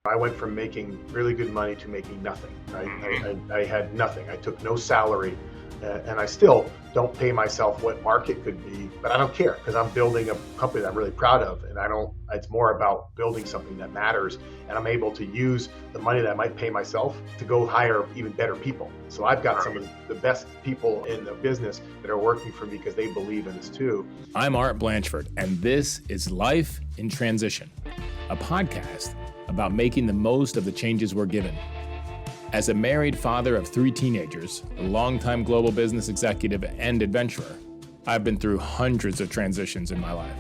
I went from making really good money to making nothing. Mm-hmm. I had nothing. I took no salary, and I still don't pay myself what market could be, but I don't care because I'm building a company that I'm really proud of, and it's more about building something that matters, and I'm able to use the money that I might pay myself to go hire even better people. So I've got some of the best people in the business that are working for me because they believe in this too. I'm Art Blanchford, and this is Life in Transition, a podcast about making the most of the changes we're given. As a married father of 3 teenagers, a longtime global business executive and adventurer, I've been through hundreds of transitions in my life.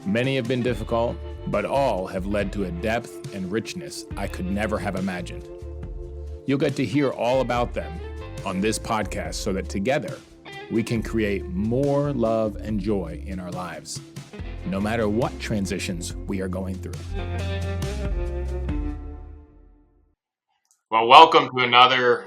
Many have been difficult, but all have led to a depth and richness I could never have imagined. You'll get to hear all about them on this podcast so that together we can create more love and joy in our lives, no matter what transitions we are going through. Well, welcome to another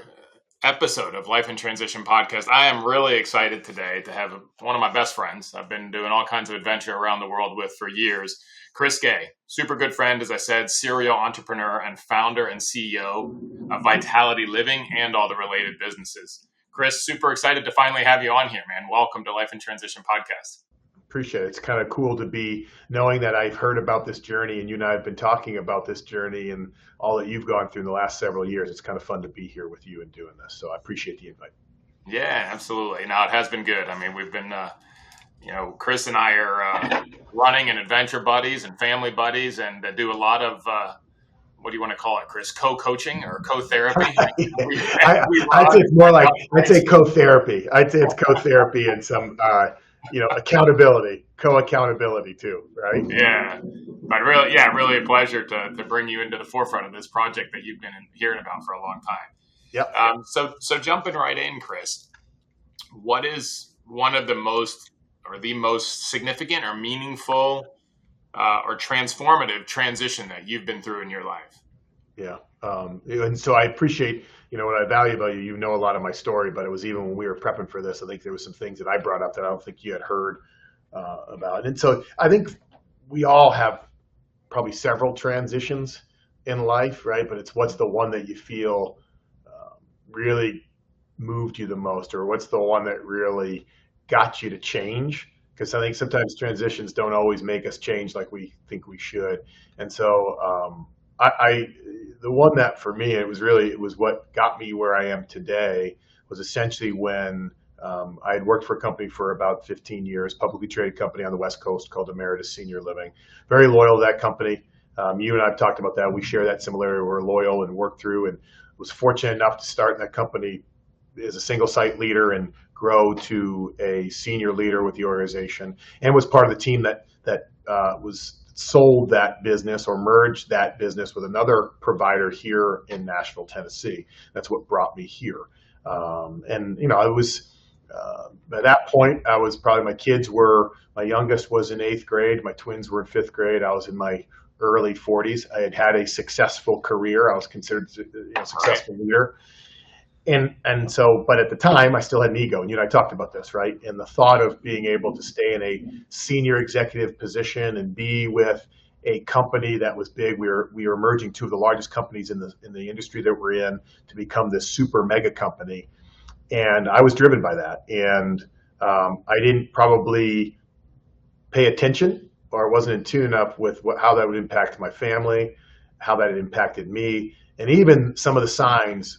episode of Life in Transition podcast. I am really excited today to have one of my best friends I've been doing all kinds of adventure around the world with for years, Chris Gay. Super good friend, as I said, serial entrepreneur and founder and CEO of Vitality Living and all the related businesses. Chris, super excited to finally have you on here, man. Welcome to Life in Transition podcast. Appreciate it. It's kind of cool to be knowing that I've heard about this journey and you and I have been talking about this journey and all that you've gone through in the last several years. It's kind of fun to be here with you and doing this. So I appreciate the invite. Yeah, absolutely. No, it has been good. I mean, we've been, Chris and I are running and adventure buddies and family buddies and do a lot of, what do you want to call it, Chris? Co-coaching or co-therapy? I'd say it's more like, I'd say co-therapy. I'd say it's co-therapy and some, accountability, co-accountability too, right? Yeah, but really a pleasure to bring you into the forefront of this project that you've been hearing about for a long time. Yep. So jumping right in, Chris, what is one of the most significant or meaningful or transformative transition that you've been through in your life? Yeah. And so I appreciate, what I value about you. You know a lot of my story, but it was even when we were prepping for this, I think there was some things that I brought up that I don't think you had heard about. And so I think we all have probably several transitions in life, right? But it's what's the one that you feel really moved you the most, or what's the one that really got you to change? Because I think sometimes transitions don't always make us change like we think we should. And so the one that for me, it was what got me where I am today was essentially when I had worked for a company for about 15 years, publicly traded company on the West Coast called Emeritus Senior Living. Very loyal to that company. You and I have talked about that. We share that similarity. We're loyal and work through, and was fortunate enough to start in that company as a single site leader and grow to a senior leader with the organization, and was part of the team that was sold that business or merged that business with another provider here in Nashville, Tennessee. That's what brought me here. I was at that point, I was probably, my youngest was in 8th grade, my twins were in 5th grade. I was in my early 40s. I had a successful career. I was considered a successful leader. And so, but at the time I still had an ego, and I talked about this, right? And the thought of being able to stay in a senior executive position and be with a company that was big. We were merging 2 of the largest companies in the industry that we're in to become this super mega company. And I was driven by that. And I didn't probably pay attention, or wasn't in tune enough with how that would impact my family, how that had impacted me. And even some of the signs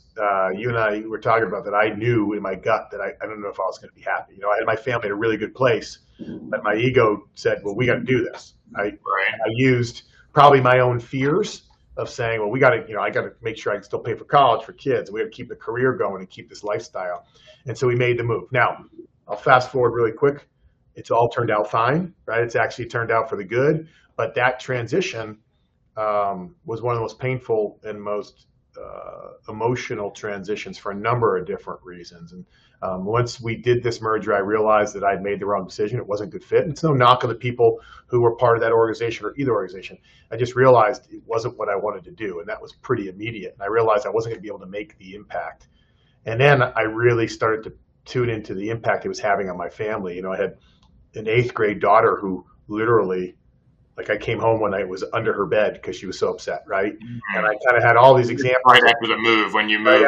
you and I were talking about that I knew in my gut that I don't know if I was going to be happy. I had my family in a really good place, but my ego said, well, we got to do this. I used probably my own fears of saying, well, I got to make sure I can still pay for college for kids. We got to keep the career going and keep this lifestyle. And so we made the move. Now, I'll fast forward really quick. It's all turned out fine, right? It's actually turned out for the good. But that transition was one of the most painful and most emotional transitions for a number of different reasons. And once we did this merger, I realized that I'd made the wrong decision. It wasn't a good fit. And it's no knock on the people who were part of that organization or either organization. I just realized it wasn't what I wanted to do. And that was pretty immediate. And I realized I wasn't going to be able to make the impact. And then I really started to tune into the impact it was having on my family. I had an 8th grade daughter who literally Like I came home one night, was under her bed because she was so upset, right? Mm-hmm. And I kind of had all these examples. Right after the move, when you moved.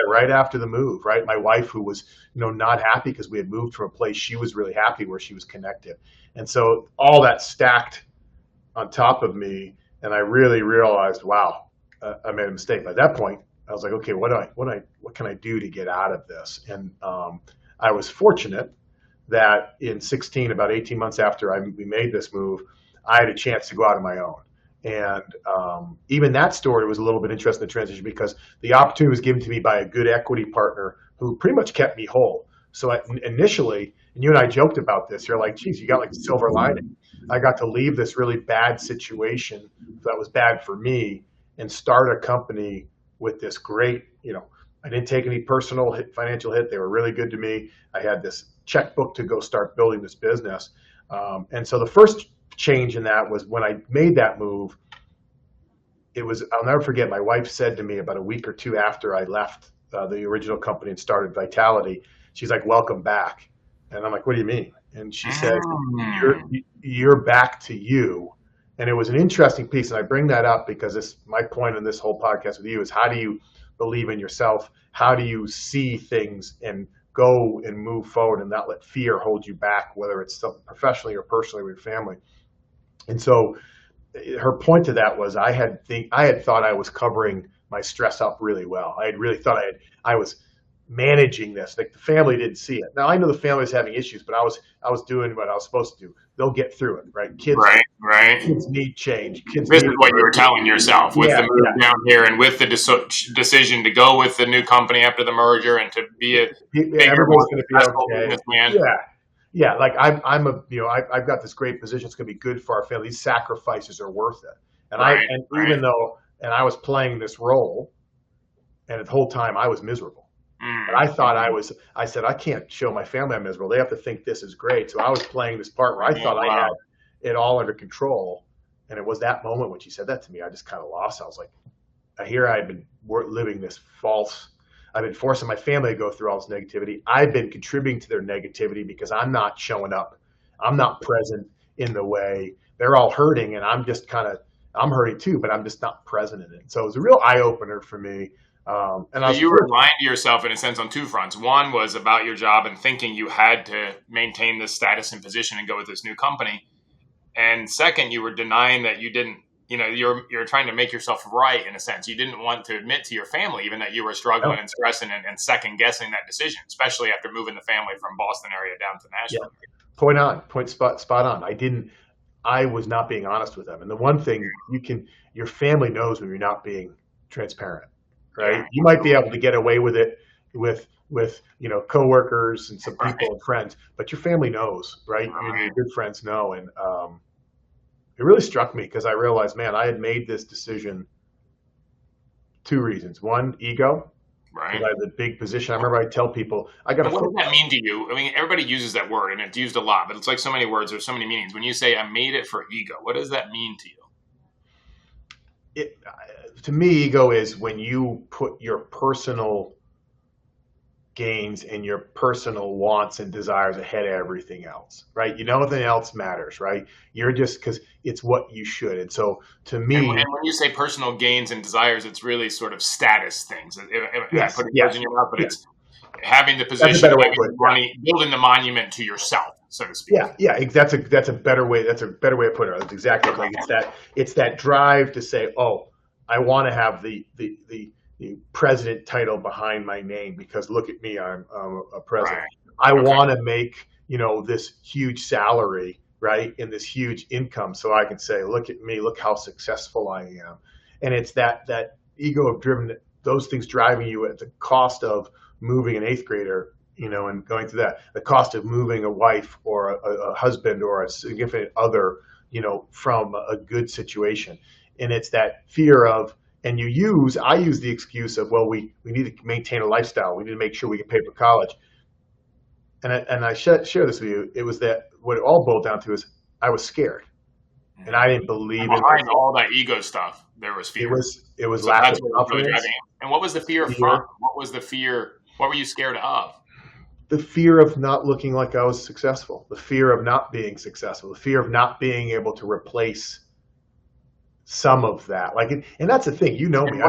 Right after the move, right? My wife, who was, not happy because we had moved from a place she was really happy where she was connected. And so all that stacked on top of me, and I really realized, wow, I made a mistake. By that point, I was like, okay, what can I do to get out of this? And I was fortunate that in 16, about 18 months after we made this move, I had a chance to go out on my own. And even that story was a little bit interesting in the transition because the opportunity was given to me by a good equity partner who pretty much kept me whole. So initially, and you and I joked about this, you're like, geez, you got like a silver lining. I got to leave this really bad situation that was bad for me and start a company with this great, I didn't take any personal financial hit. They were really good to me. I had this checkbook to go start building this business. And so the first change in that was when I made that move, I'll never forget, my wife said to me about a week or two after I left the original company and started Vitality, she's like, welcome back. And I'm like, what do you mean? And she said, you're back to you. And it was an interesting piece. And I bring that up because my point in this whole podcast with you is, how do you believe in yourself? How do you see things and go and move forward and not let fear hold you back, whether it's professionally or personally with your family? And so her point to that was I had thought I was covering my stress up really well. I had really thought I was managing this. Like the family didn't see it. Now I know the family was having issues, but I was doing what I was supposed to do. They'll get through it, right? Kids need change. This is what you were telling yourself with the move down here and with the decision to go with the new company after the merger and to be everybody's going to be okay. Businessman. Yeah. Like I've got this great position. It's going to be good for our family. These sacrifices are worth it. And even though I was playing this role, and the whole time I was miserable. But I thought I said, I can't show my family I'm miserable. They have to think this is great. So I was playing this part where I thought I had it all under control. And it was that moment when she said that to me, I just kind of lost. I was like, here I've been living this I've been forcing my family to go through all this negativity. I've been contributing to their negativity because I'm not showing up. I'm not present in the way. They're all hurting and I'm just I'm hurting too, but I'm just not present in it. So it was a real eye opener for me. You were lying to yourself in a sense on two fronts. One was about your job and thinking you had to maintain this status and position and go with this new company. And second, you were denying that you didn't, you're trying to make yourself right in a sense. You didn't want to admit to your family even that you were struggling and stressing and second guessing that decision, especially after moving the family from Boston area down to Nashville. Yeah. Spot on. I was not being honest with them. And the one thing your family knows when you're not being transparent. Right. You might be able to get away with it with coworkers and some people and friends, but your family knows, right? And your good friends know. And it really struck me because I realized, man, I had made this decision. Two reasons. One, ego. Right. I had the big position. I remember I tell people, what does that mean to you? I mean, everybody uses that word and it's used a lot, but it's like so many words, there's so many meanings. When you say I made it for ego, what does that mean to you? To me, ego is when you put your personal gains and your personal wants and desires ahead of everything else, right? Nothing else matters, right? You're just because it's what you should. And so to me, and when you say personal gains and desires, it's really sort of status things. Yes, in your mouth, but it's having the position, money, building the monument to yourself, so to speak. Yeah. That's a better way. That's a better way to put it. That's exactly like it's that drive to say, oh, I want to have the president title behind my name because look at me, I'm a president. Right. I want to make this huge salary, right, and this huge income, so I can say, look at me, look how successful I am. And it's that ego of driven, those things driving you at the cost of moving an eighth grader, and going through that, the cost of moving a wife or a husband or a significant other, from a good situation. And it's that fear of, and I use the excuse of, well, we need to maintain a lifestyle. We need to make sure we can pay for college. And I share this with you. It was that what it all boiled down to is I was scared. And I didn't believe in behind all that ego stuff. There was fear. It was lack of confidence. And what was the fear from? What was the fear? What were you scared of? the fear of not looking like I was successful, the fear of not being successful, the fear of not being able to replace some of that. Like, and that's the thing, you know me.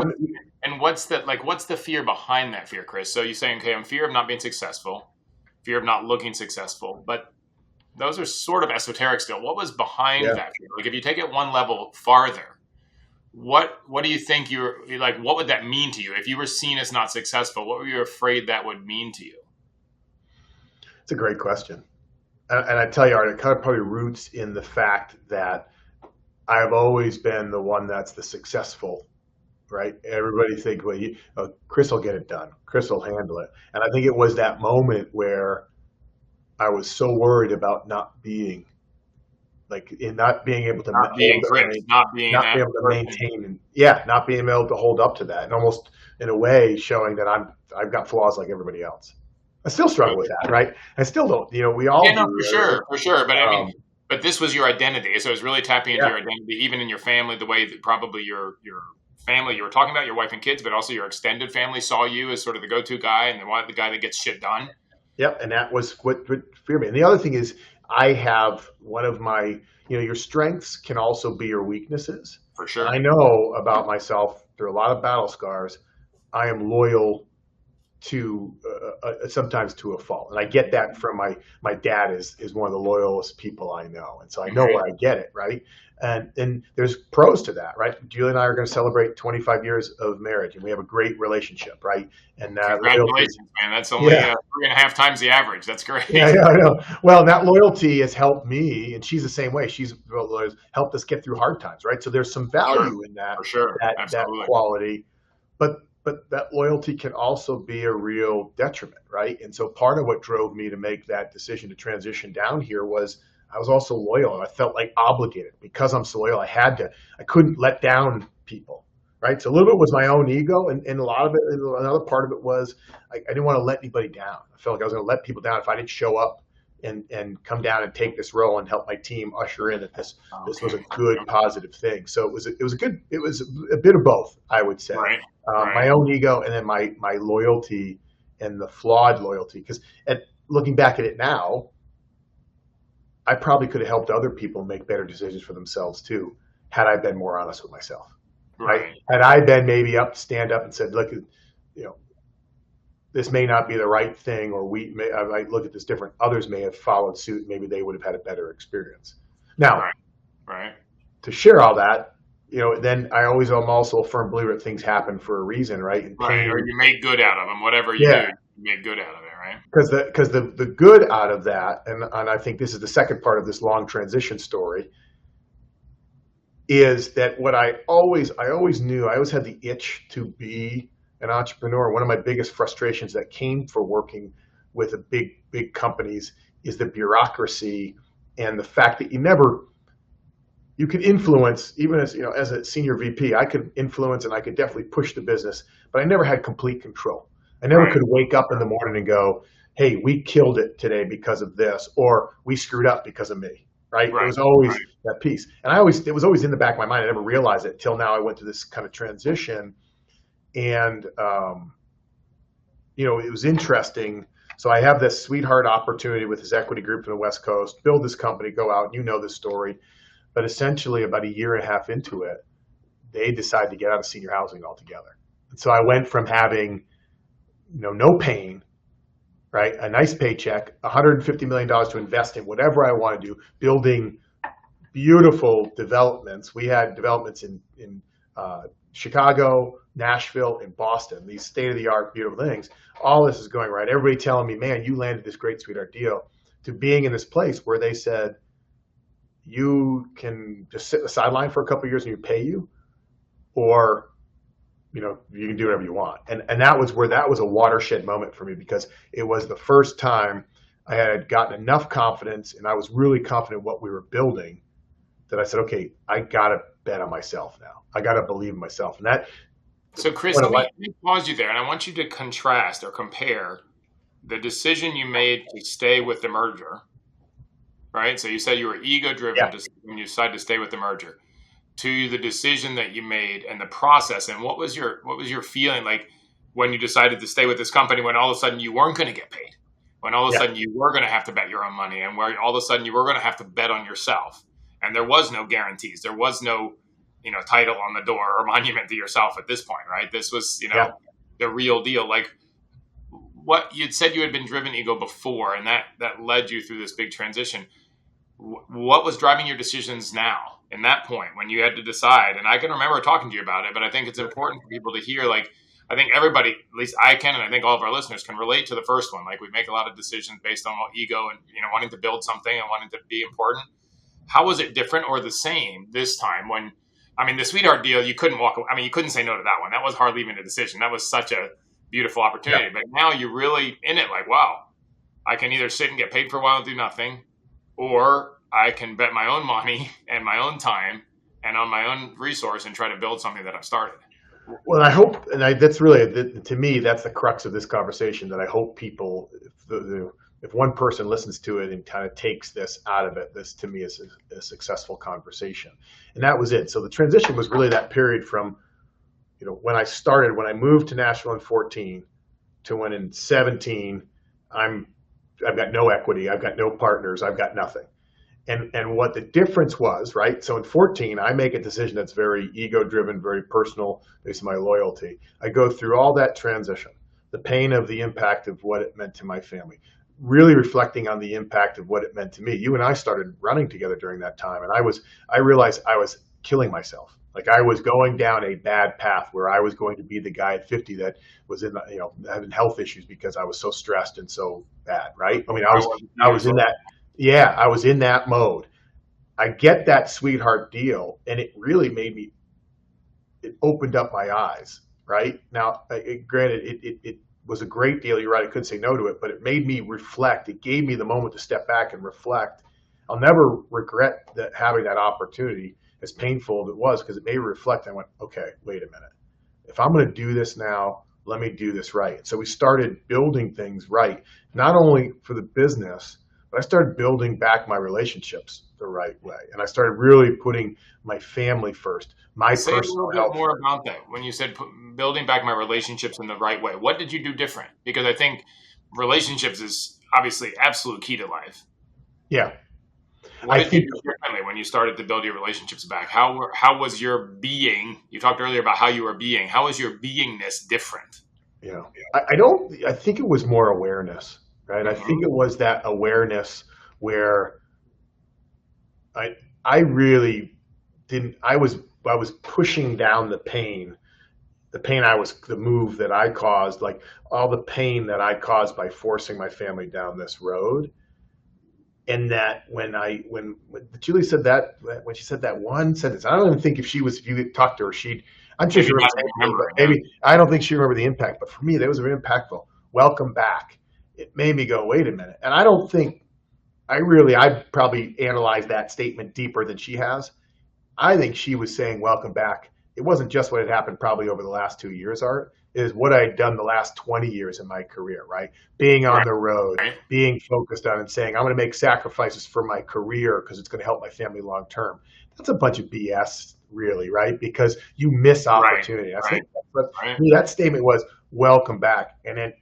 And what's the fear behind that fear, Chris? So you're saying, okay, I'm fear of not being successful, fear of not looking successful, but those are sort of esoteric still. What was behind that fear? Like, if you take it one level farther, what do you think you're like? What would that mean to you if you were seen as not successful? What were you afraid that would mean to you? It's a great question, and I tell you, Art, it kind of probably roots in the fact that I've always been the one that's the successful. Right? Everybody think, well, Chris will get it done. Chris will handle it. And I think it was that moment where I was so worried about not being not being able to maintain, and not being able to hold up to that, and almost in a way showing that I've got flaws like everybody else. I still struggle with that, right? I still don't. We all. Yeah, no, for sure. But I mean, but this was your identity, so it was really tapping into your identity, even in your family, the way that probably your family you were talking about, your wife and kids, but also your extended family saw you as sort of the go-to guy and the guy that gets shit done. Yep, and that was what feared me. And the other thing is, I have one of my, your strengths can also be your weaknesses. For sure. And I know about myself through a lot of battle scars. I am loyal to sometimes to a fault, and I get that from my dad is one of the loyalest people I know, and so I know where I get it, right? And there's pros to that, right? Julie and I are going to celebrate 25 years of marriage, and we have a great relationship, right? And congratulations, man! That's only 3.5 times the average. That's great. Yeah, I know. Well, that loyalty has helped me, and she's the same way. She's helped us get through hard times, right? So there's some value in that, for sure, that quality, but that loyalty can also be a real detriment, right? And so part of what drove me to make that decision to transition down here was I was also loyal. I felt like obligated because I'm so loyal. I couldn't let down people, right? So a little bit was my own ego, and a lot of it, another part of it was I didn't want to let anybody down. I felt like I was going to let people down if I didn't show up and come down and take this role and help my team usher in that this was a good, positive thing. So it was a bit of both, I would say. Right. My own ego and then my loyalty and the flawed loyalty. Because looking back at it now, I probably could have helped other people make better decisions for themselves too, had I been more honest with myself. Right? Had I been stand up and said, look, this may not be the right thing, or I might look at this different. Others may have followed suit. Maybe they would have had a better experience. Now, to share all that, then I'm also a firm believer that things happen for a reason, right? And pain, or you make good out of them. Whatever you do, you make good out of it, right? Because the good out of that, and I think this is the second part of this long transition story, is that what I always knew, I always had the itch to be an entrepreneur. One of my biggest frustrations that came for working with big companies is the bureaucracy and the fact that you could influence, even as a senior VP, I could influence and I could definitely push the business, but I never had complete control. I never could wake up in the morning and go, hey, we killed it today because of this, or we screwed up because of me. Right? It was always that piece. And it was always in the back of my mind. I never realized it till now I went through this kind of transition. And, it was interesting. So I have this sweetheart opportunity with this equity group in the West Coast, build this company, go out, this story. But essentially about a year and a half into it, they decided to get out of senior housing altogether. And so I went from having, no pain, right? A nice paycheck, $150 million to invest in whatever I want to do, building beautiful developments. We had developments in Chicago, Nashville, and Boston, these state-of-the-art, beautiful things. All this is going right. Everybody telling me, man, you landed this great sweetheart deal, to being in this place where they said, you can just sit in the sideline for a couple of years and you pay you, or you can do whatever you want. And that was a watershed moment for me, because it was the first time I had gotten enough confidence, and I was really confident in what we were building, that I said, okay, I got to bet on myself now. I got to believe in myself. And that. So Chris, let me pause you there, and I want you to contrast or compare the decision you made to stay with the merger, right? So you said you were ego-driven when you decided to stay with the merger, to the decision that you made and the process. And what was your feeling like when you decided to stay with this company, when all of a sudden you weren't going to get paid, when all of a Yeah. sudden you were going to have to bet your own money, and where all of a sudden you were going to have to bet on yourself, and there was no guarantees, there was no, title on the door or monument to yourself at this point, right? This was, Yeah. the real deal. Like, what you'd said, you had been driven ego before, and that led you through this big transition. What was driving your decisions now in that point when you had to decide? And I can remember talking to you about it, but I think it's important for people to hear. Like, I think everybody, at least I can, and I think all of our listeners can relate to the first one. Like, we make a lot of decisions based on ego and, wanting to build something and wanting to be important. How was it different or the same this time when, the sweetheart deal, you couldn't walk away. You couldn't say no to that one. That was hardly even a decision. That was such a beautiful opportunity. Yeah. But now you're really in it, like, wow, I can either sit and get paid for a while and do nothing, or I can bet my own money and my own time and on my own resource and try to build something that I've started. Well, I hope, that's really, to me, that's the crux of this conversation, that I hope people, if one person listens to it and kind of takes this out of it, this to me is a successful conversation. And that was it. So the transition was really that period from, when I moved to Nashville in 14 to when in 17, I've got no equity, I've got no partners, I've got nothing. And what the difference was, right? So in 14, I make a decision that's very ego-driven, very personal, based on my loyalty. I go through all that transition, the pain of the impact of what it meant to my family, really reflecting on the impact of what it meant to me. You and I started running together during that time, and I realized I was killing myself. Like, I was going down a bad path where I was going to be the guy at 50 that was having health issues because I was so stressed and so bad, right? I was in that. Yeah, I was in that mode. I get that sweetheart deal, and it really it opened up my eyes, right? Now, granted, it was a great deal. You're right, I couldn't say no to it, but it made me reflect. It gave me the moment to step back and reflect. I'll never regret having that opportunity, as painful as it was, because it made me reflect. I went, okay, wait a minute. If I'm going to do this now, let me do this right. So we started building things right, not only for the business, but I started building back my relationships the right way. And I started really putting my family first, my Say a personal little health. bit more about that. When you said building back my relationships in the right way, what did you do different? Because I think relationships is obviously absolute key to life. Yeah. What did you do differently when you started to build your relationships back? How was your being? You talked earlier about how you were being. How was your beingness different? Yeah. I think it was more awareness. Right. I think it was that awareness where I really didn't. I was pushing down the pain. The move that I caused, like all the pain that I caused by forcing my family down this road. And that when Julie said that, when she said that one sentence, I don't even think if you talked to her, I'm sure she remembered. Maybe I don't think she remembered the impact, but for me, that was very impactful. Welcome back. It made me go, wait a minute. And I don't think I probably analyzed that statement deeper than she has. I think she was saying, welcome back. It wasn't just what had happened probably over the last 2 years, Art. It is what I'd done the last 20 years in my career, right? Being on the road, being focused on and saying, I'm going to make sacrifices for my career because it's going to help my family long term. That's a bunch of BS, really, right? Because you miss opportunity. I think that statement was, welcome back. And then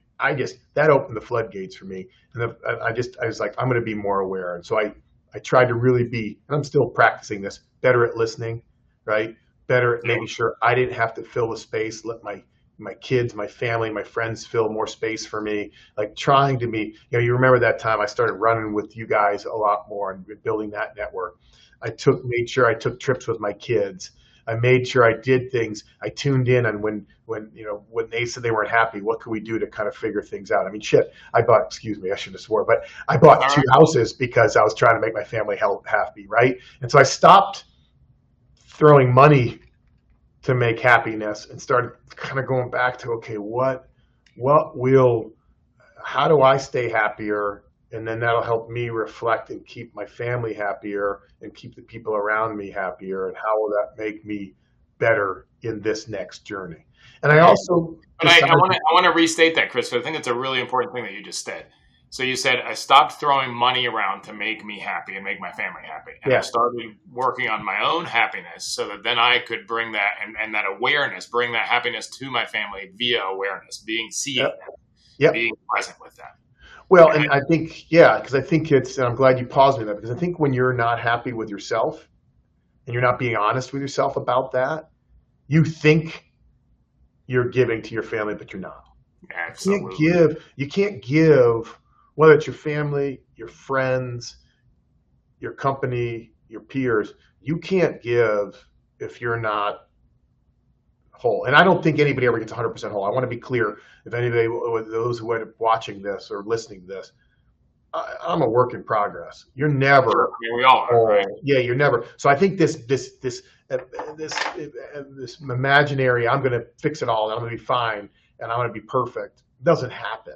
that opened the floodgates for me. And I was like, I'm going to be more aware. And so I tried to really be, and I'm still practicing this, better at listening, right? Better at making sure I didn't have to fill the space, let my kids, my family, my friends fill more space for me, like trying to be, you remember that time I started running with you guys a lot more and building that network. Made sure I took trips with my kids. I made sure I did things. I tuned in on when they said they weren't happy, what could we do to kind of figure things out? Excuse me, I shouldn't have swore, but I bought 2 houses because I was trying to make my family happy, right? And so I stopped throwing money to make happiness and started kind of going back to, okay, how do I stay happier? And then that'll help me reflect and keep my family happier and keep the people around me happier. And how will that make me better in this next journey? And I also, but I want to restate that, Chris, because I think it's a really important thing that you just said. So you said, I stopped throwing money around to make me happy and make my family happy. And I started working on my own happiness so that then I could bring that and that awareness, bring that happiness to my family via awareness, being present with that. Well, and I think, yeah, because I think and I'm glad you paused me on that, because I think when you're not happy with yourself and you're not being honest with yourself about that, you think you're giving to your family, but you're not. Absolutely. You can't give, whether it's your family, your friends, your company, your peers, you can't give if you're not whole. And I don't think anybody ever gets 100% whole. I want to be clear, if anybody, those who are watching this or listening to this, I'm a work in progress. You're never Yeah, we all are, whole. right? Yeah, you're never. So I think this imaginary, I'm going to fix it all, and I'm going to be fine, and I'm going to be perfect, doesn't happen.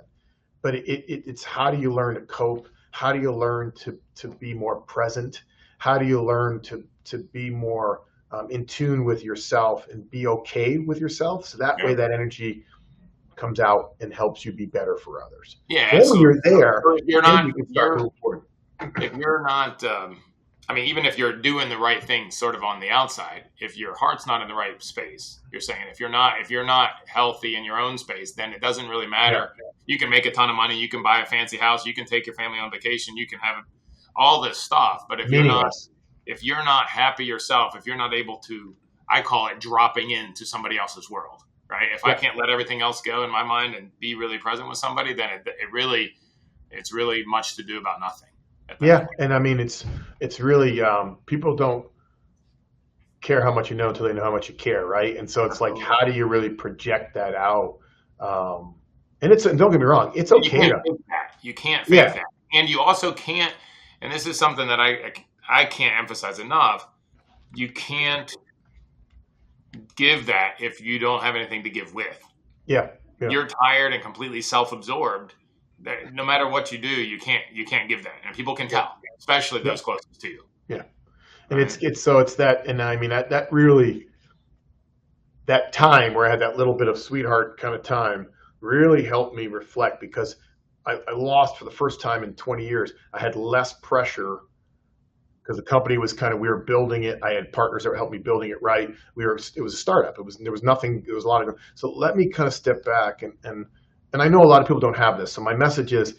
But it's how do you learn to cope? How do you learn to be more present? How do you learn to be more in tune with yourself and be okay with yourself? So that way, that energy comes out and helps you be better for others. Yeah, Then when you're there, you're then not, you can start moving forward. if you're not, I mean, even if you're doing the right thing sort of on the outside, if your heart's not in the right space, you're saying if you're not healthy in your own space, then it doesn't really matter. Yeah. You can make a ton of money, you can buy a fancy house, you can take your family on vacation, you can have all this stuff. But if you're not happy yourself, if you're not able to, I call it dropping into somebody else's world, right? If I can't let everything else go in my mind and be really present with somebody, then it's really much to do about nothing. Yeah, point. And I mean, it's really people don't care how much you know until they know how much you care, right? And so it's like, how do you really project that out? And don't get me wrong, it's okay. You can't fake that, and you also can't. And this is something that I can't emphasize enough. You can't give that if you don't have anything to give with. Yeah. You're tired and completely self-absorbed. No matter what you do, you can't give that, and people can tell, especially those closest to you. Yeah, and it's that, and I mean that really, that time where I had that little bit of sweetheart kind of time really helped me reflect, because I lost for the first time in 20 years. I had less pressure because the company was we were building it. I had partners that helped me building it right. It was a startup. There was nothing. There was a lot of. So let me kind of step back and I know a lot of people don't have this. So my message is,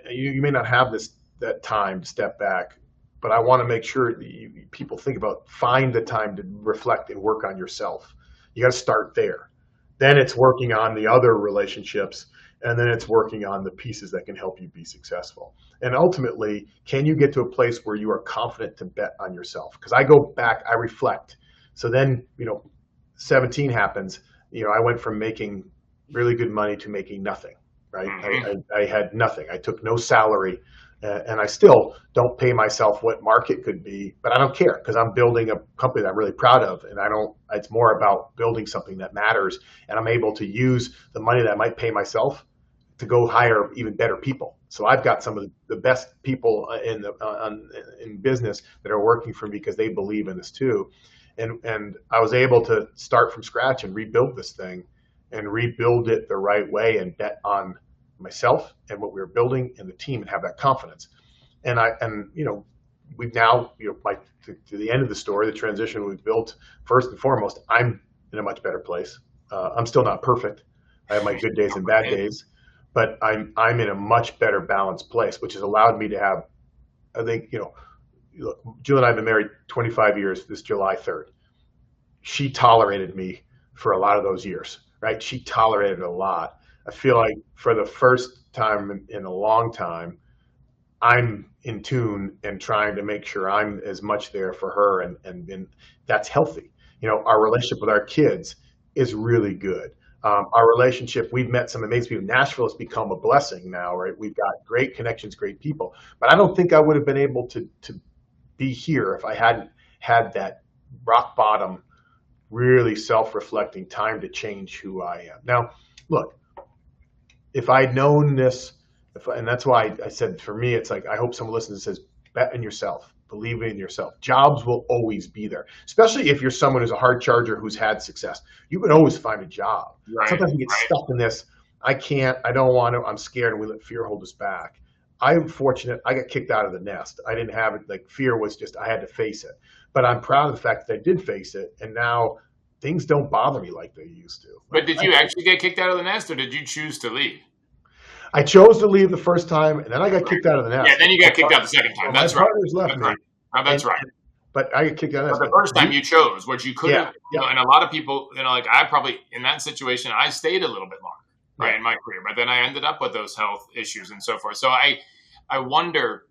you may not have that time to step back, but I want to make sure that people think about, find the time to reflect and work on yourself. You got to start there. Then it's working on the other relationships, and then it's working on the pieces that can help you be successful. And ultimately, can you get to a place where you are confident to bet on yourself? Because I go back, I reflect. So then, 17 happens. I went from making really good money to making nothing, right? Mm-hmm. I had nothing. I took no salary, and I still don't pay myself what market could be, but I don't care, because I'm building a company that I'm really proud of, and it's more about building something that matters, and I'm able to use the money that I might pay myself to go hire even better people. So I've got some of the best people in business that are working for me because they believe in this too. And I was able to start from scratch and rebuild this thing, and rebuild it the right way, and bet on myself and what we were building and the team, and have that confidence. And we've now, to the end of the story, the transition we've built, first and foremost, I'm in a much better place. I'm still not perfect. I have my good days and bad days, but I'm in a much better balanced place, which has allowed me to have, I think, look, Jill and I have been married 25 years this July 3rd. She tolerated me for a lot of those years. Right? She tolerated a lot. I feel like for the first time in a long time, I'm in tune and trying to make sure I'm as much there for her, and that's healthy. Our relationship with our kids is really good. Our relationship, we've met some amazing people. Nashville has become a blessing now, right? We've got great connections, great people. But I don't think I would have been able to be here if I hadn't had that rock bottom, really self-reflecting time to change who I am. Now, look, if I'd known this, and that's why I said, for me, it's like, I hope someone listens and says, bet in yourself, believe in yourself. Jobs will always be there, especially if you're someone who's a hard charger who's had success. You can always find a job. Right. Sometimes we get stuck in this, I can't, I don't want to, I'm scared, and we let fear hold us back. I'm fortunate, I got kicked out of the nest. I didn't have it, like, fear was just, I had to face it. But I'm proud of the fact that I did face it, and now things don't bother me like they used to. But did you actually get kicked out of the nest, or did you choose to leave? I chose to leave the first time, and then I got kicked out of the nest. Yeah, then you got kicked out the second time. That's my right. partners left That's me. right. No, that's right. But I got kicked out of the But nest. the first time you chose, what you could have, Yeah. and a lot of people, like I probably, in that situation, I stayed a little bit longer, right, in my career. But then I ended up with those health issues and so forth. So I wonder,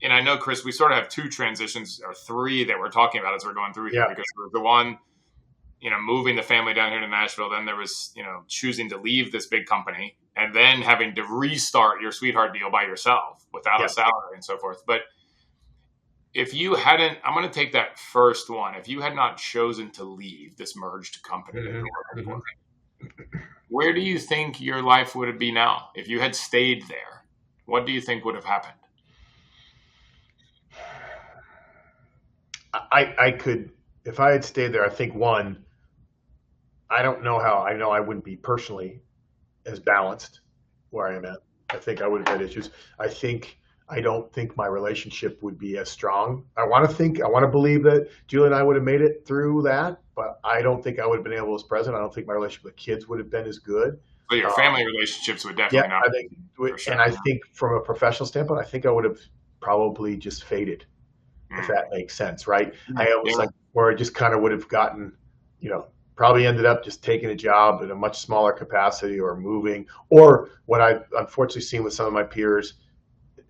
and I know, Chris, we sort of have two transitions or three that we're talking about as we're going through here, because there was the one, moving the family down here to Nashville. Then there was, choosing to leave this big company and then having to restart your sweetheart deal by yourself without a salary and so forth. But if you hadn't, I'm going to take that first one. If you had not chosen to leave this merged company, where do you think your life would be now? If you had stayed there, what do you think would have happened? I could, if I had stayed there, I think one, I don't know how, I know I wouldn't be personally as balanced where I am at. I think I would have had issues. I don't think my relationship would be as strong. I want to believe that Julie and I would have made it through that, but I don't think I would have been able as president. I don't think my relationship with kids would have been as good. But your family relationships would definitely not. I think, and I think from a professional standpoint, I think I would have probably just faded, if that makes sense, right? I almost like where I just kind of would have gotten, probably ended up just taking a job in a much smaller capacity or moving, or what I've unfortunately seen with some of my peers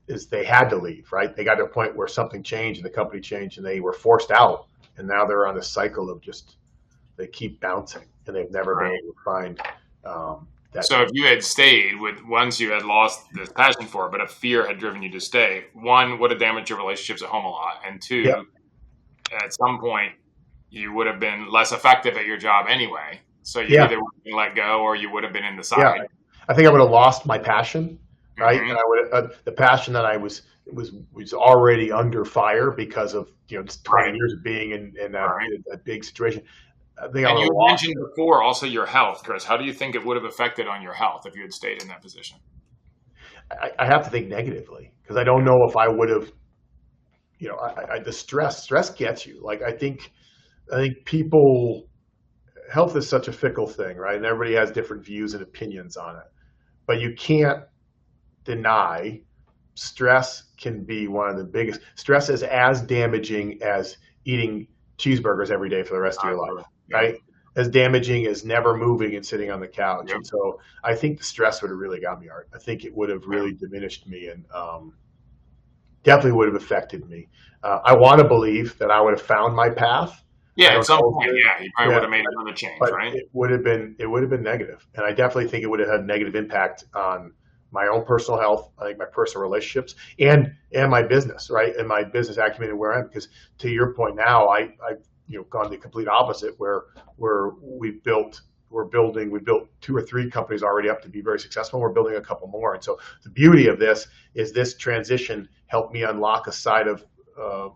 is they had to leave, right? They got to a point where something changed and the company changed and they were forced out, and now they're on a cycle of just, they keep bouncing and they've never been able to find that. So if you had stayed with, once you had lost the passion for it, but a fear had driven you to stay, one, would have damaged your relationships at home a lot. And two, at some point, you would have been less effective at your job anyway. So you either would have been let go or you would have been in the side. Yeah. I think I would have lost my passion, right? And I would have, the passion that I was already under fire because of, just 20 years of being in that big situation. I think and you mentioned before also your health, Chris. How do you think it would have affected on your health if you had stayed in that position? I have to think negatively, because I don't know if I would have, the stress gets you. Like, I think people, health is such a fickle thing, right? And everybody has different views and opinions on it. But you can't deny stress can be one of the biggest. Stress is as damaging as eating cheeseburgers every day for the rest of your life, right? As damaging as never moving and sitting on the couch. And so I think the stress would have really got me, Art. I think it would have really diminished me and definitely would have affected me. I want to believe that I would have found my path. Yeah, at some point, you probably would have made another change, but right? It would have been negative. And I definitely think it would have had a negative impact on my own personal health, I think my personal relationships, and my business, right? And my business acumen and where I am. Because to your point now, I've gone the complete opposite, where we built 2 or 3 companies already up to be very successful. We're building a couple more. And so the beauty of this is this transition helped me unlock a side of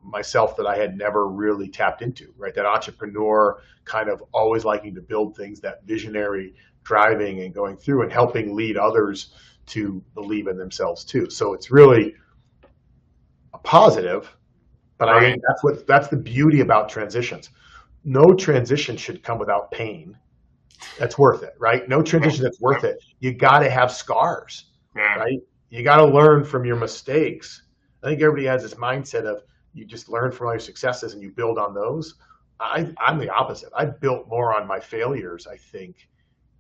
myself that I had never really tapped into, right? That entrepreneur kind of always liking to build things, that visionary driving and going through and helping lead others to believe in themselves too. So it's really a positive, but I think that's the beauty about transitions. No transition should come without pain. That's worth it, right? No transition that's worth it. You got to have scars, right? You got to learn from your mistakes. I think everybody has this mindset of you just learn from all your successes and you build on those. I'm the opposite. I built more on my failures, I think,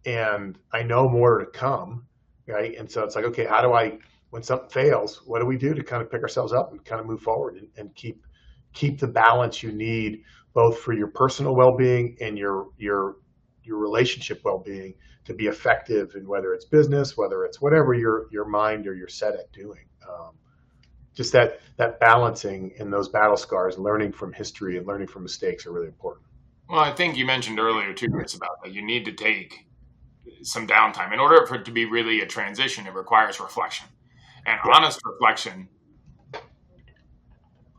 and I know more to come, right? And so it's like, okay, how do I, when something fails, what do we do to kind of pick ourselves up and kind of move forward and keep the balance you need, both for your personal well-being and your relationship well-being, to be effective in whether it's business, whether it's whatever your mind or you're set at doing. Just that balancing in those battle scars, learning from history and learning from mistakes are really important. Well, I think you mentioned earlier too, Chris, about that you need to take some downtime. In order for it to be really a transition, it requires reflection. And honest reflection,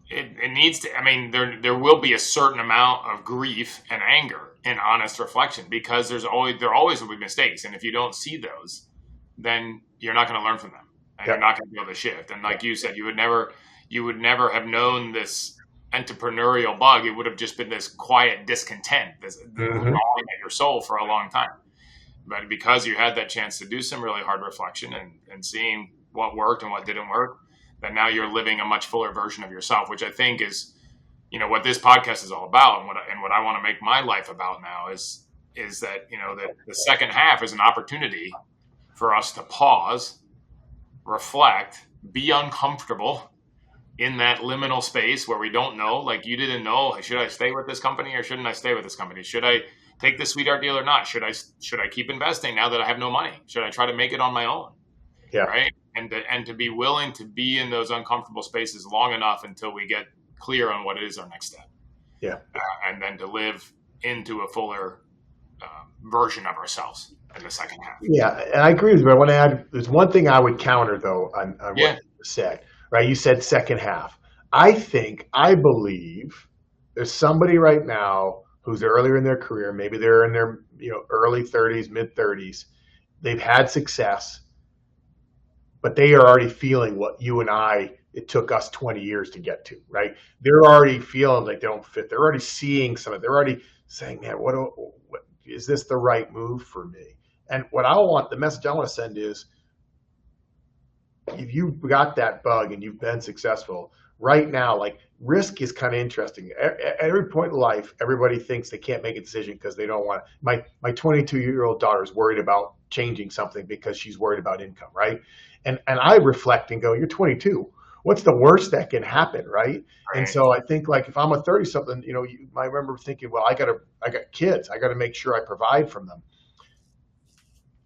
it needs to, I mean, there will be a certain amount of grief and anger in honest reflection, because there always will be mistakes. And if you don't see those, then you're not going to learn from them. And you're not going to be able to shift. And like you said, you would never have known this entrepreneurial bug. It would have just been this quiet discontent, this gnawing at your soul for a long time. But because you had that chance to do some really hard reflection and seeing what worked and what didn't work, that now you're living a much fuller version of yourself, which I think is, what this podcast is all about, and what I want to make my life about now is that, that the second half is an opportunity for us to pause, reflect, be uncomfortable in that liminal space where we don't know. Like, you didn't know, should I stay with this company or shouldn't I stay with this company? Should I take the sweetheart deal or not? Should I keep investing now that I have no money? Should I try to make it on my own? Yeah. Right. And to be willing to be in those uncomfortable spaces long enough until we get clear on what is our next step. Yeah. And then to live into a fuller version of ourselves in the second half. Yeah, and I agree with you. I want to add, there's one thing I would counter though on what you said, right? You said second half. I believe there's somebody right now who's earlier in their career, maybe they're in their early 30s, mid 30s. They've had success, but they are already feeling what you and it took us 20 years to get to, right? They're already feeling like they don't fit. They're already seeing something. They're already saying, man, what is this the right move for me? And the message I want to send is, if you've got that bug and you've been successful right now, like, risk is kind of interesting. At every point in life, everybody thinks they can't make a decision because they don't want to. My 22-year-old daughter is worried about changing something because she's worried about income, right? And I reflect and go, you're 22. What's the worst that can happen, right? And so I think, like, if I'm a 30-something, I remember thinking, well, I got kids. I got to make sure I provide for them.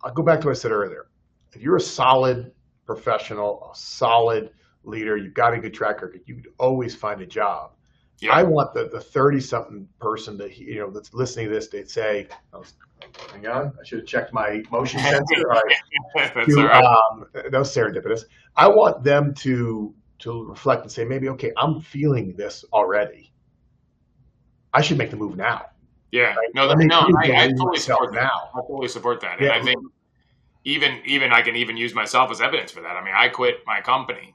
I'll go back to what I said earlier. If you're a solid professional, a solid leader, you've got a good track record, you could always find a job. Yeah. I want the 30-something person that that's listening to this, they'd say, hang on, I should have checked my motion sensor. All right. That was serendipitous. I want them to reflect and say, maybe, okay, I'm feeling this already. I should make the move now. Yeah. Right? I totally support that. I totally support that. And I think even I can even use myself as evidence for that. I mean, I quit my company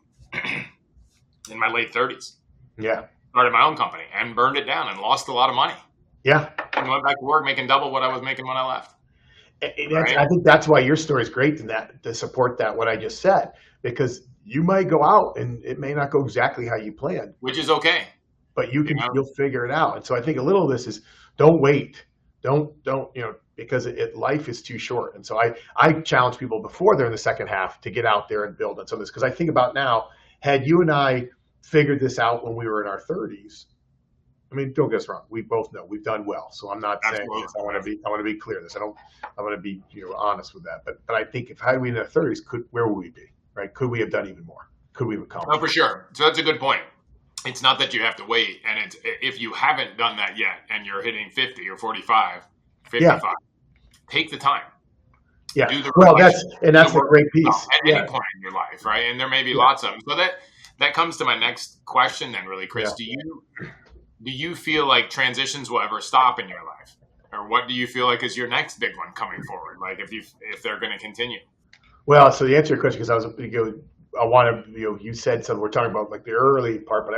in my late 30s. Yeah. Started my own company and burned it down and lost a lot of money. Yeah. And went back to work making double what I was making when I left. Right? I think that's why your story is great to support that, what I just said, because you might go out and it may not go exactly how you planned. Which is okay. But you'll figure it out. And so I think a little of this is, don't wait. Don't because life is too short. And so I challenge people before they're in the second half to get out there and build on some of this. Because I think about now, had you and I figured this out when we were in our 30s, I mean, don't get us wrong. We both know we've done well. So I'm not saying this. I want to be clear. I want to be honest with that. But I think had we in our 30s, where would we be? Right? Could we have done even more? Could we have accomplished? Oh, for sure. So that's a good point. It's not that you have to wait, and if you haven't done that yet, and you're hitting 50 or 45, 55, take the time. Yeah. Do the that's a great piece. At any point in your life, right? And there may be lots of them. So that comes to my next question, then, really, Chris. Yeah. Do you feel like transitions will ever stop in your life, or what do you feel like is your next big one coming forward? Like if they're going to continue. Well, so the answer to your question, because I want to, you said something, we're talking about like the early part, but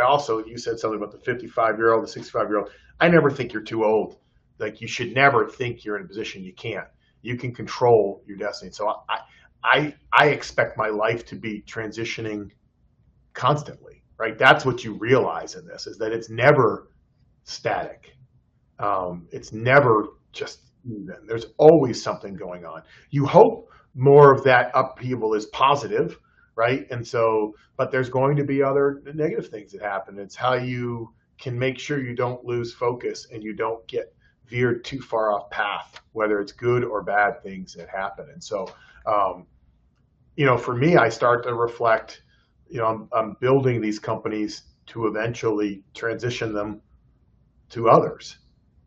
you said something about the 55-year-old, the 65-year-old. I never think you're too old. Like, you should never think you're in a position you can't. You can control your destiny. So I expect my life to be transitioning constantly, right? That's what you realize in this, is that it's never static. It's never just even. There's always something going on. You hope more of that upheaval is positive, right? And so, but there's going to be other negative things that happen. It's how you can make sure you don't lose focus and you don't get veered too far off path, whether it's good or bad things that happen. And so, for me, I start to reflect, I'm building these companies to eventually transition them to others.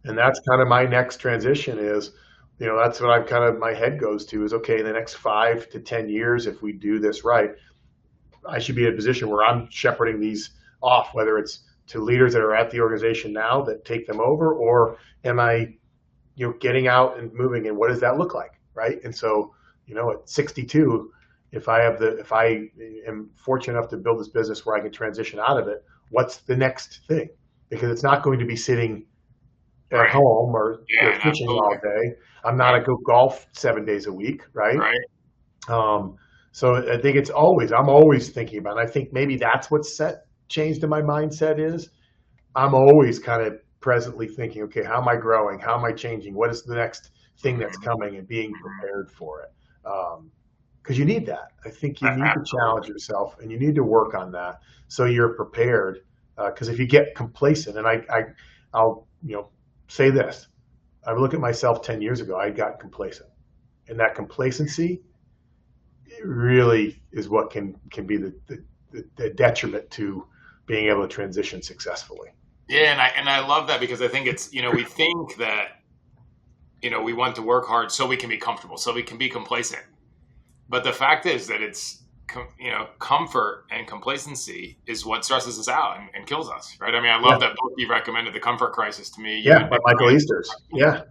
And that's kind of my next transition is, that's what I've kind of, my head goes to is, okay, in the next 5 to 10 years, if we do this right, I should be in a position where I'm shepherding these off, whether it's to leaders that are at the organization now that take them over, or am I, getting out and moving, and what does that look like, right? And so, at 62, if I am fortunate enough to build this business where I can transition out of it, what's the next thing? Because it's not going to be sitting at home or fishing absolutely. all day. I'm not a go golf 7 days a week, right? Right. So I think I'm always thinking about it. I think maybe that's what's changed in my mindset is I'm always kind of presently thinking, okay, how am I growing? How am I changing? What is the next thing that's coming and being prepared for it? Because you need that. I think you need to challenge yourself and you need to work on that so you're prepared. Because if you get complacent, and I'll say this, I look at myself 10 years ago, I got complacent, and that complacency really is what can be the detriment to being able to transition successfully. Yeah, and I love that because I think it's we think that we want to work hard so we can be comfortable, so we can be complacent. But the fact is that it's comfort and complacency is what stresses us out and kills us, right? I mean, I love that book you recommended, The Comfort Crisis, to me. Yeah, by Michael Easters. Yeah.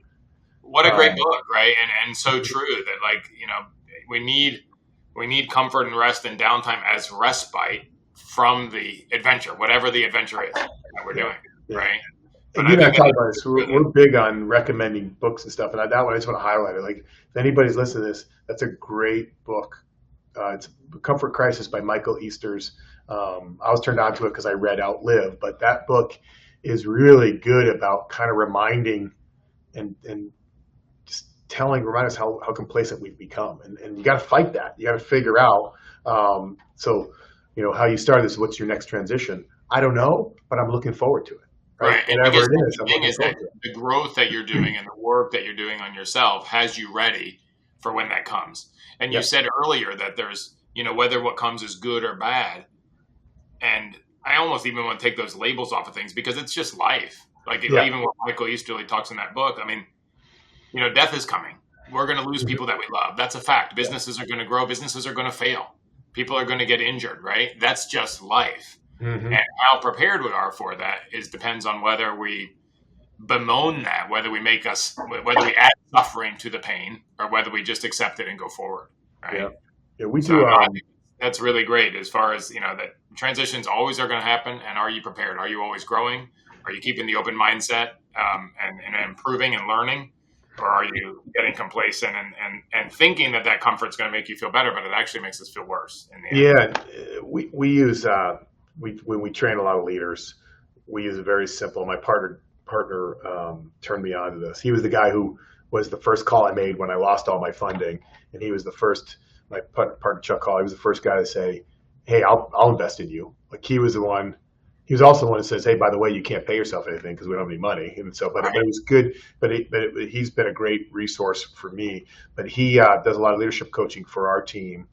What a great book, right? And so true that we need comfort and rest and downtime as respite from the adventure, whatever the adventure is that we're doing, right? And you and I talk about this. We're big on recommending books and stuff, and that one I just want to highlight it. Like, if anybody's listening to this, that's a great book. It's Comfort Crisis by Michael Easters. I was turned on to it because I read Outlive, but that book is really good about kind of reminding and just remind us how complacent we've become. And you got to fight that. You got to figure out. So, how you start this, what's your next transition? I don't know, but I'm looking forward to it. Right. And whatever it is, the thing is that the growth that you're doing and the work that you're doing on yourself has you ready for when that comes. And you said earlier that there's, whether what comes is good or bad. And I almost even want to take those labels off of things because it's just life. Even what Michael Easterly talks in that book, I mean, death is coming. We're going to lose people that we love. That's a fact. Businesses are going to grow. Businesses are going to fail. People are going to get injured, right? That's just life. Mm-hmm. And how prepared we are for that depends on whether we bemoan that, whether we add suffering to the pain, or whether we just accept it and go forward. Right? Yeah, we do. That's really great. As far as that transitions always are going to happen, and are you prepared? Are you always growing? Are you keeping the open mindset and improving and learning, or are you getting complacent and thinking that comfort's going to make you feel better, but it actually makes us feel worse in the end? Yeah, we use. When we train a lot of leaders, we use a very simple. My partner turned me on to this. He was the guy who was the first call I made when I lost all my funding, and he was the first. My partner Chuck Hall. He was the first guy to say, "Hey, I'll invest in you." Like he was the one. He was also the one that says, "Hey, by the way, you can't pay yourself anything because we don't have any money." And so, but it was good. But he's been a great resource for me. But he does a lot of leadership coaching for our team,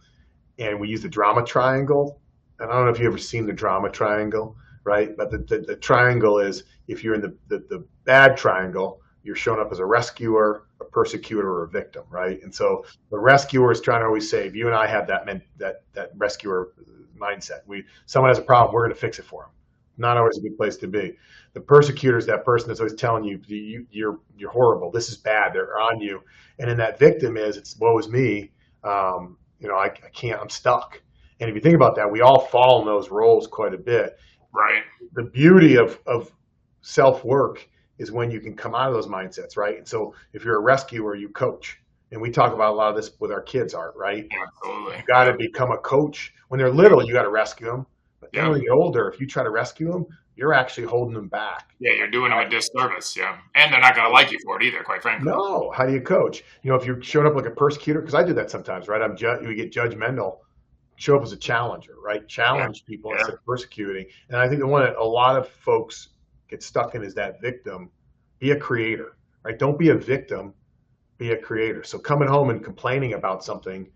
and we use the drama triangle. And I don't know if you've ever seen the drama triangle, right? But the triangle is, if you're in the bad triangle, you're showing up as a rescuer, a persecutor, or a victim, right? And so the rescuer is trying to always save. You and I have that rescuer mindset. Someone has a problem, we're going to fix it for them. Not always a good place to be. The persecutor is that person that's always telling you you're horrible. This is bad. They're on you. And then that victim it's woe is me. I can't. I'm stuck. And if you think about that, we all fall in those roles quite a bit. Right. The beauty of self-work is when you can come out of those mindsets, right? And so if you're a rescuer, you coach. And we talk about a lot of this with our kids, Art, right? Absolutely. You got to become a coach. When they're little, you got to rescue them. But then when they get older, if you try to rescue them, you're actually holding them back. Yeah, you're doing them a disservice, And they're not going to like you for it either, quite frankly. No. How do you coach? If you're showing up like a persecutor, because I do that sometimes, right? We get judgmental. Show up as a challenger, right? Challenge people instead of persecuting. And I think the one that a lot of folks get stuck in is that victim. Be a creator, right? Don't be a victim, be a creator. So coming home and complaining about something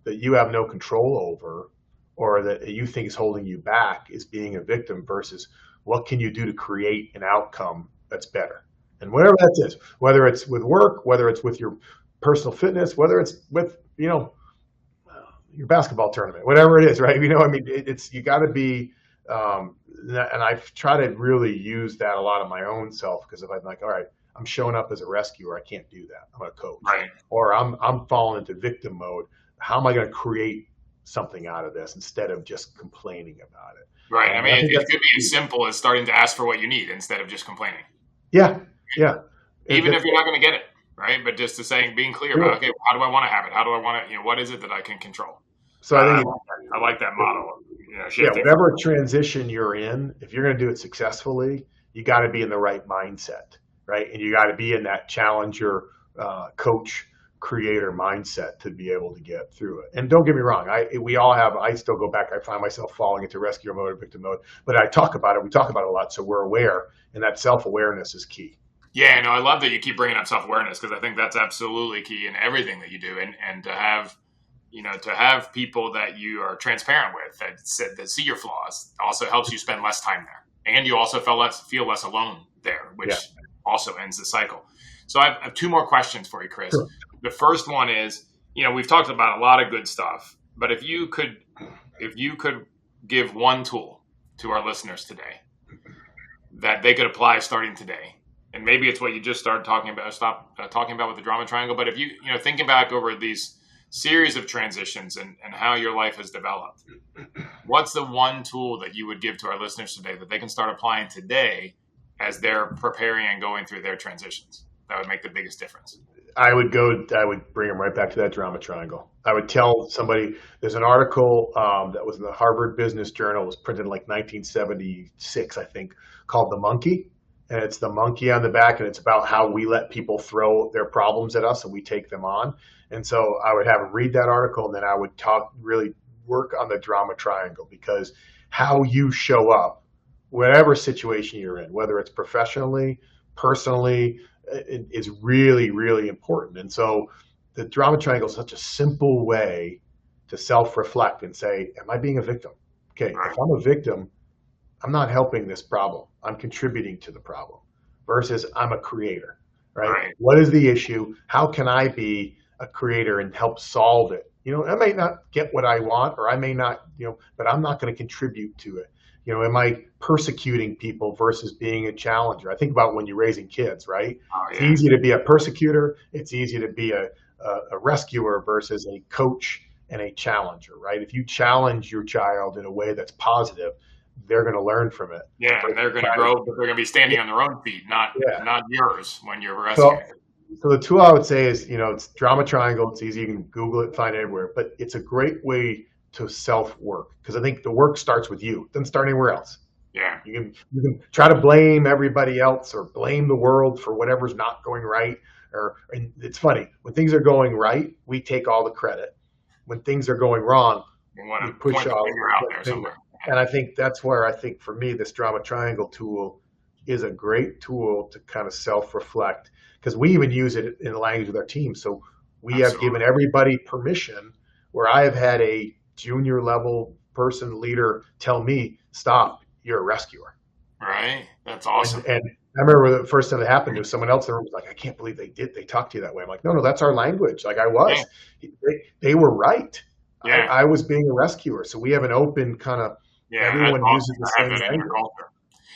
that you have no control over or that you think is holding you back is being a victim versus what can you do to create an outcome that's better. And whatever that is, whether it's with work, whether it's with your personal fitness, whether it's with, your basketball tournament, whatever it is, right? It's you got to be, and I've tried to really use that a lot of my own self because if I'm like, all right, I'm showing up as a rescuer, I can't do that. I'm a coach, right? Or I'm falling into victim mode. How am I going to create something out of this instead of just complaining about it? Right. It could be as simple as starting to ask for what you need instead of just complaining. Yeah. Yeah. Even if you're not going to get it, right? But just to saying, being clear about, okay, how do I want to have it? How do I want to, what is it that I can control? So I think I like that model. Shifting. whatever transition you're in, if you're going to do it successfully, you got to be in the right mindset, right? And you got to be in that challenger, coach, creator mindset to be able to get through it. And don't get me wrong, I still go back, I find myself falling into rescue mode or victim mode, but I talk about it, we talk about it a lot, so we're aware, and that self-awareness is key. Yeah, no, I love that you keep bringing up self-awareness, because I think that's absolutely key in everything that you do. And to have people that you are transparent with, that see your flaws, also helps you spend less time there. And you also feel less alone there, which also ends the cycle. So I have two more questions for you, Chris. Sure. The first one is, we've talked about a lot of good stuff, but if you could give one tool to our listeners today that they could apply starting today, and maybe it's what you just started talking about, talking about with the drama triangle, but if you, thinking back over these series of transitions and how your life has developed, what's the one tool that you would give to our listeners today that they can start applying today as they're preparing and going through their transitions that would make the biggest difference? I would bring them right back to that drama triangle. I would tell somebody, there's an article that was in the Harvard Business Journal, it was printed in like 1976, I think, called The Monkey. And it's the monkey on the back, and it's about how we let people throw their problems at us and we take them on. And so I would have them read that article, and then I would really work on the drama triangle, because how you show up, whatever situation you're in, whether it's professionally, personally, is really, really important. And so the drama triangle is such a simple way to self-reflect and say, am I being a victim? Okay, if I'm a victim, I'm not helping this problem. I'm contributing to the problem. Versus I'm a creator, right? What is the issue? How can I be a creator and help solve it? I may not get what I want, or I may not, but I'm not going to contribute to it. Am I persecuting people versus being a challenger? I think about when you're raising kids, right? It's easy to be a persecutor. It's easy to be a rescuer versus a coach and a challenger, right? If you challenge your child in a way that's positive, they're going to learn from it. Yeah, and they're going to grow, but they're going to be standing on their own feet, not yours when you're rescuing. So the tool I would say is, it's drama triangle. It's easy. You can Google it, find it everywhere. But it's a great way to self-work, because I think the work starts with you. It doesn't start anywhere else. Yeah. You can try to blame everybody else or blame the world for whatever's not going right. And it's funny, when things are going right, we take all the credit. When things are going wrong, we push out there somewhere. And I think that's where for me, this drama triangle tool is a great tool to kind of self-reflect, because we even use it in the language with our team. So we have given everybody permission, where I have had a junior level person leader tell me, stop, you're a rescuer. Right. That's awesome. And I remember the first time it happened to someone else in the room was like, I can't believe they talked to you that way. I'm like, no, that's our language. Like I was, they were right. Yeah. I was being a rescuer. So we have an open kind of, everyone uses the same language.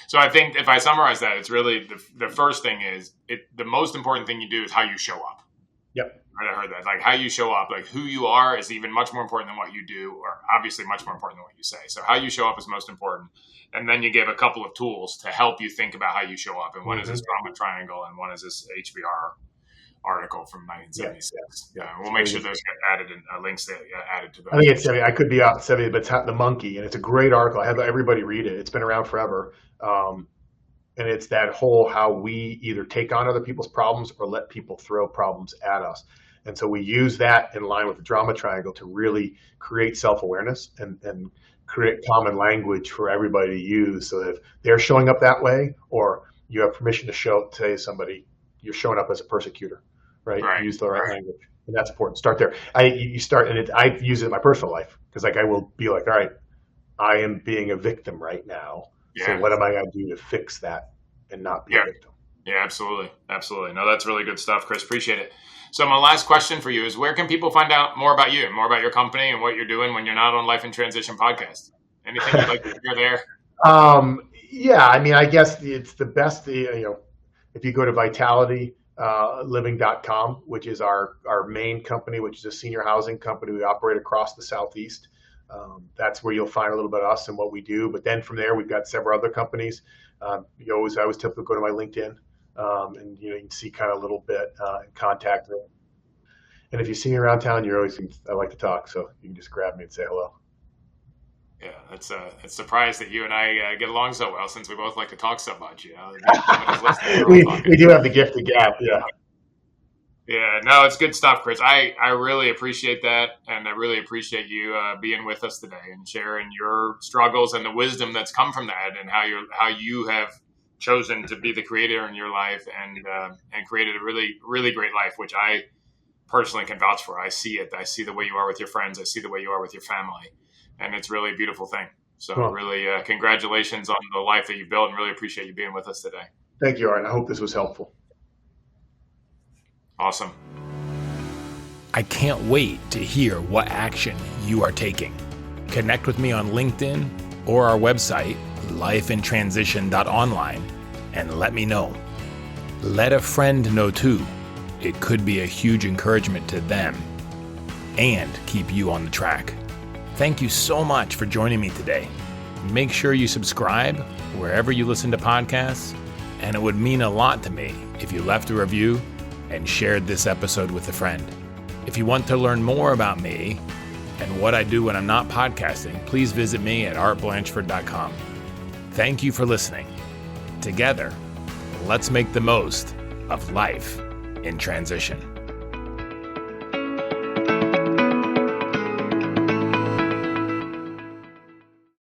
So I think if I summarize that, it's really the first thing is the most important thing you do is how you show up. Yep. I heard that. Like how you show up, like who you are is even much more important than what you do, or obviously much more important than what you say. So how you show up is most important. And then you give a couple of tools to help you think about how you show up. And one is this drama triangle, and one is this HBR article from 1976. Yeah. We'll make sure those get added in links added to those. I think it's 70. I could be out 70, but it's The Monkey, and it's a great article. I have everybody read it. It's been around forever. And it's that whole how we either take on other people's problems or let people throw problems at us. And so we use that in line with the drama triangle to really create self-awareness and create common language for everybody to use. So that if they're showing up that way, or you have permission to tell somebody you're showing up as a persecutor, right? Use the right language. And that's important. Start there. You start, and I use it in my personal life, because like I will be like, all right, I am being a victim right now. So what am I going to do to fix that and not be a victim? Yeah, absolutely. Absolutely. No, that's really good stuff, Chris. Appreciate it. So my last question for you is, where can people find out more about you, more about your company and what you're doing when you're not on Life in Transition podcast? Anything you'd like to share there? I guess it's the best, if you go to vitalityliving.com, which is our main company, which is a senior housing company. We operate across the Southeast. That's where you'll find a little bit of us and what we do. But then from there, we've got several other companies. I always typically go to my LinkedIn. and you can see kind of a little bit and contact me. And if you see me around town, I like to talk, so you can just grab me and say hello. Yeah, it's a surprise that you and I get along so well, since we both like to talk so much. we do have the gift of gab, yeah. Yeah, no, it's good stuff, Chris. I really appreciate that, and I really appreciate you being with us today and sharing your struggles and the wisdom that's come from that, and how you have chosen to be the creator in your life and created a really, really great life, which I personally can vouch for. I see it. I see the way you are with your friends. I see the way you are with your family, and it's really a beautiful thing. So really, congratulations on the life that you've built, and really appreciate you being with us today. Thank you, Art. I hope this was helpful. Awesome. I can't wait to hear what action you are taking. Connect with me on LinkedIn or our website, lifeintransition.online, and let me know. Let a friend know too. It could be a huge encouragement to them and keep you on the track. Thank you so much for joining me today. Make sure you subscribe wherever you listen to podcasts, and it would mean a lot to me if you left a review and shared this episode with a friend. If you want to learn more about me and what I do when I'm not podcasting, please visit me at artblanchford.com. Thank you for listening. Together, let's make the most of life in transition.